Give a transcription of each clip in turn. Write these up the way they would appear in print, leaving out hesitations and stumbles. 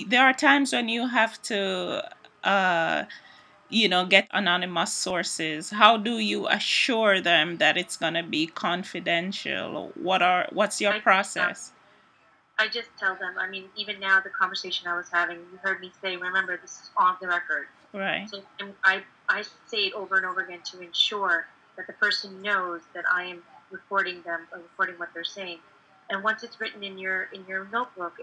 there are times when you have to, uh, get anonymous sources. How do you assure them that it's going to be confidential? What's your I um, process? I just tell them. I mean, even now, the conversation I was having, you heard me say, remember, this is on the record. Right. So I say it over and over again to ensure that the person knows that I am recording them or recording what they're saying. And once it's written in your notebook,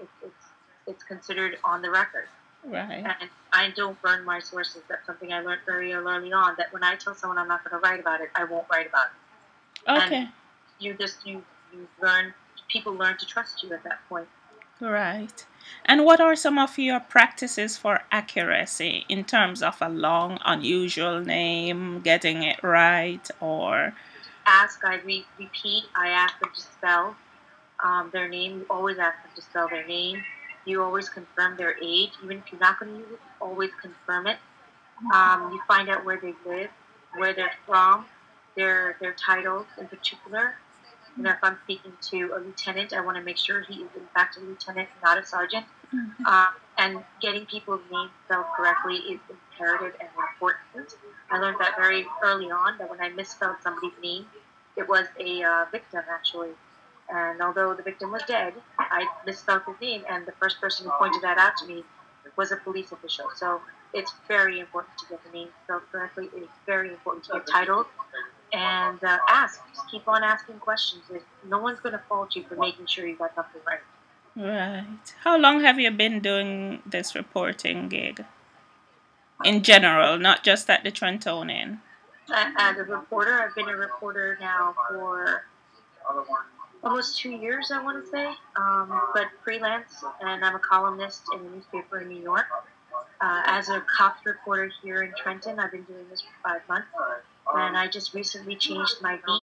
it's considered on the record. Right. And I don't burn my sources. That's something I learned very early on. That when I tell someone I'm not going to write about it, I won't write about it. And Okay. you learn, people learn to trust you at that point. Right. And what are some of your practices for accuracy in terms of a long, unusual name, getting it right, or Ask, repeat. I ask them to spell their name. You always ask them to spell their name. You always confirm their age, even if you're not going to use it. You always confirm it. You find out where they live, where they're from, their titles in particular. You know, if I'm speaking to a lieutenant, I want to make sure he is in fact a lieutenant, not a sergeant. And getting people's names spelled correctly is imperative and important. I learned that very early on, that when I misspelled somebody's name, it was a victim actually. And although the victim was dead, I misspelled his name, and the first person who pointed that out to me was a police official. So it's very important to get the name spelled correctly. It's very important to get titles and ask. Just keep on asking questions. No one's going to fault you for making sure you got something right. right? How long have you been doing this reporting gig in general, not just at the Trentonian? As a reporter, I've been a reporter now for almost 2 years, I want to say, but freelance, and I'm a columnist in a newspaper in New York. As a cops reporter here in Trenton, I've been doing this for 5 months, and I just recently changed my beat